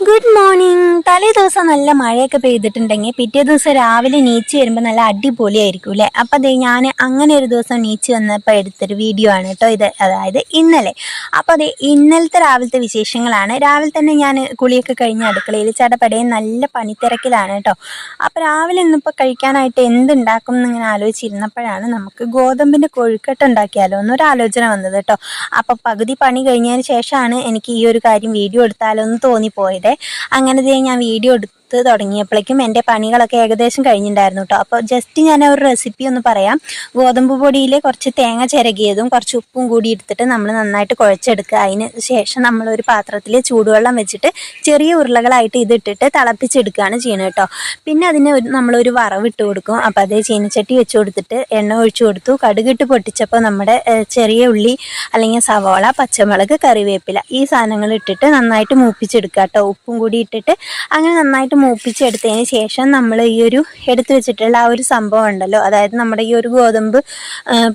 Good morning. തലേ ദിവസം നല്ല മഴയൊക്കെ പെയ്തിട്ടുണ്ടെങ്കിൽ പിറ്റേ ദിവസം രാവിലെ നീച്ച് വരുമ്പോൾ നല്ല അടിപൊളിയായിരിക്കും അല്ലേ? അപ്പം അതേ ഞാൻ അങ്ങനെ ഒരു ദിവസം നീച്ച് വന്നപ്പോൾ എടുത്തൊരു വീഡിയോ ആണ് കേട്ടോ ഇത്. അതായത് ഇന്നലെ. അപ്പം അതേ ഇന്നലത്തെ രാവിലത്തെ വിശേഷങ്ങളാണ്. രാവിലെ തന്നെ ഞാൻ കുളിയൊക്കെ കഴിഞ്ഞ് അടുക്കളയിൽ ചടപടയും നല്ല പണിത്തിരക്കിലാണ് കേട്ടോ. അപ്പം രാവിലെ ഇന്നിപ്പോൾ കഴിക്കാനായിട്ട് എന്തുണ്ടാക്കും എന്നിങ്ങനെ ആലോചിച്ചിരുന്നപ്പോഴാണ് നമുക്ക് ഗോതമ്പിൻ്റെ കൊഴുക്കട്ട ഉണ്ടാക്കിയാലോ എന്നൊരു ആലോചന വന്നത് കേട്ടോ. അപ്പം പകുതി പണി കഴിഞ്ഞതിന് ശേഷമാണ് എനിക്ക് ഈ ഒരു കാര്യം വീഡിയോ എടുത്താലോ എന്ന് തോന്നിപ്പോയത്. അങ്ങനെ ഞാൻ വീഡിയോ എടുത്ത് തുടങ്ങിയപ്പോഴേക്കും എൻ്റെ പണികളൊക്കെ ഏകദേശം കഴിഞ്ഞിട്ടുണ്ടായിരുന്നു കേട്ടോ. അപ്പോൾ ജസ്റ്റ് ഞാൻ ഒരു റെസിപ്പി ഒന്ന് പറയാം. ഗോതമ്പ് പൊടിയിൽ കുറച്ച് തേങ്ങ ചിരകിയതും കുറച്ച് ഉപ്പും കൂടി എടുത്തിട്ട് നമ്മൾ നന്നായിട്ട് കുഴച്ചെടുക്കുക. അതിന് ശേഷം നമ്മളൊരു പാത്രത്തിൽ ചൂടുവെള്ളം വെച്ചിട്ട് ചെറിയ ഉരുളകളായിട്ട് ഇതിട്ടിട്ട് തിളപ്പിച്ചെടുക്കുകയാണ് ചെയ്യുന്നത് കേട്ടോ. പിന്നെ അതിന് നമ്മളൊരു വറവിട്ട് കൊടുക്കും. അപ്പോൾ അതേ ചീനച്ചട്ടി വെച്ച് കൊടുത്തിട്ട് എണ്ണ ഒഴിച്ചു കൊടുത്തു. കടുകിട്ട് പൊട്ടിച്ചപ്പോൾ നമ്മുടെ ചെറിയ ഉള്ളി അല്ലെങ്കിൽ സവാള, പച്ചമുളക്, കറിവേപ്പില ഈ സാധനങ്ങൾ ഇട്ടിട്ട് നന്നായിട്ട് മൂപ്പിച്ചെടുക്കുക കേട്ടോ. ഉപ്പും കൂടി ഇട്ടിട്ട് അങ്ങനെ നന്നായിട്ട് മൂപ്പിച്ചെടുത്തതിന് ശേഷം നമ്മൾ ഈ ഒരു എടുത്തു വെച്ചിട്ടുള്ള ആ ഒരു സംഭവം ഉണ്ടല്ലോ, അതായത് നമ്മുടെ ഈ ഒരു ഗോതമ്പ്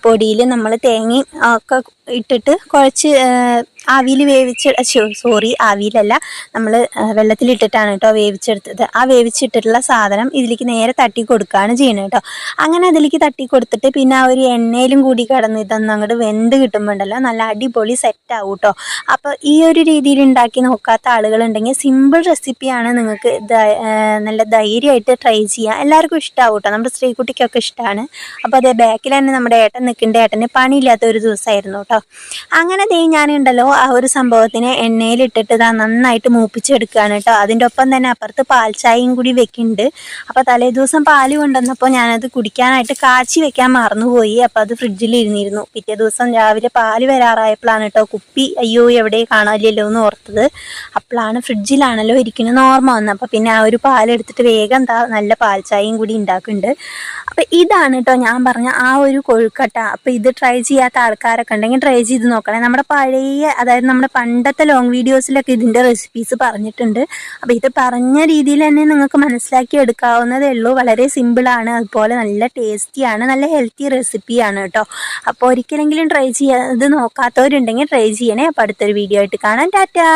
പൊടിയിൽ നമ്മൾ തേങ്ങയും ഒക്കെ ഇട്ടിട്ട് കുഴച്ച് ആവിയിൽ ആവിയിലല്ല, നമ്മൾ വെള്ളത്തിലിട്ടിട്ടാണ് കേട്ടോ വേവിച്ചെടുത്തത്. ആ വേവിച്ചിട്ടിട്ടുള്ള സാധനം ഇതിലേക്ക് നേരെ തട്ടി കൊടുക്കുകയാണ് ചെയ്യുന്നത് കേട്ടോ. അങ്ങനെ അതിലേക്ക് തട്ടി കൊടുത്തിട്ട് പിന്നെ ആ ഒരു എണ്ണയിലും കൂടി കിടന്ന് ഇതൊന്നും അങ്ങോട്ട് വെന്ത് കിട്ടുമ്പോണ്ടല്ലോ നല്ല അടിപൊളി സെറ്റ് ആവും കേട്ടോ. അപ്പോൾ ഈ ഒരു രീതിയിൽ ഉണ്ടാക്കി നോക്കാത്ത ആളുകളുണ്ടെങ്കിൽ സിമ്പിൾ റെസിപ്പിയാണ്, നിങ്ങൾക്ക് നല്ല ധൈര്യമായിട്ട് ട്രൈ ചെയ്യാം. എല്ലാവർക്കും ഇഷ്ടമാവും കേട്ടോ. നമ്മുടെ സ്ത്രീകുട്ടിക്കൊക്കെ ഇഷ്ടമാണ്. അപ്പോൾ അതേ ബാക്കിൽ തന്നെ നമ്മുടെ ഏട്ടൻ നിൽക്കേണ്ട ഏട്ടന് പണിയില്ലാത്ത ഒരു ദിവസമായിരുന്നു കേട്ടോ. അങ്ങനെ ഞാനുണ്ടല്ലോ ആ ഒരു സംഭവത്തിനെ എണ്ണയിലിട്ടിട്ട് നന്നായിട്ട് മൂപ്പിച്ചെടുക്കുകയാണ് കേട്ടോ. അതിൻ്റെ ഒപ്പം തന്നെ അപ്പുറത്ത് പാൽച്ചായയും കൂടി വെക്കുന്നുണ്ട്. അപ്പോൾ തലേ ദിവസം പാല് കൊണ്ടുവന്നപ്പോൾ ഞാനത് കുടിക്കാനായിട്ട് കാച്ചി വെക്കാൻ മറന്നുപോയി. അപ്പോൾ അത് ഫ്രിഡ്ജിൽ ഇരുന്നിരുന്നു. പിറ്റേ ദിവസം രാവിലെ പാല് വരാറായപ്പോഴാണ് കേട്ടോ കുപ്പി അയ്യോ എവിടെ കാണാനില്ലല്ലോ എന്ന് ഓർത്തത്. അപ്പോഴാണ് ഫ്രിഡ്ജിലാണല്ലോ ഇരിക്കുന്നത് ഓർമ്മ വന്നത്. അപ്പോൾ പിന്നെ ആ ഒരു പാലെടുത്തിട്ട് വേഗം നല്ല പാൽച്ചായയും കൂടി ഉണ്ടാക്കുന്നുണ്ട്. അപ്പോൾ ഇതാണ് കേട്ടോ ഞാൻ പറഞ്ഞ ആ ഒരു കൊഴുക്കട്ട. അപ്പോൾ ഇത് ട്രൈ ചെയ്യാത്ത ആൾക്കാരൊക്കെ ഉണ്ടെങ്കിൽ ട്രൈ ചെയ്ത് നോക്കണേ. നമ്മുടെ പഴയ, അതായത് നമ്മുടെ പണ്ടത്തെ ലോങ് വീഡിയോസിലൊക്കെ ഇതിൻ്റെ റെസിപ്പീസ് പറഞ്ഞിട്ടുണ്ട്. അപ്പോൾ ഇത് പറഞ്ഞ രീതിയിൽ തന്നെ നിങ്ങൾക്ക് മനസ്സിലാക്കി എടുക്കാവുന്നതേ ഉള്ളൂ. വളരെ സിമ്പിളാണ്, അതുപോലെ നല്ല ടേസ്റ്റിയാണ്, നല്ല ഹെൽത്തി റെസിപ്പിയാണ് കേട്ടോ. അപ്പോൾ ഒരിക്കലെങ്കിലും ട്രൈ ചെയ്യാതെ നോക്കാത്തവരുണ്ടെങ്കിൽ ട്രൈ ചെയ്യണേ. അപ്പോൾ അടുത്തൊരു വീഡിയോ ആയിട്ട് കാണാം. ടാറ്റാ.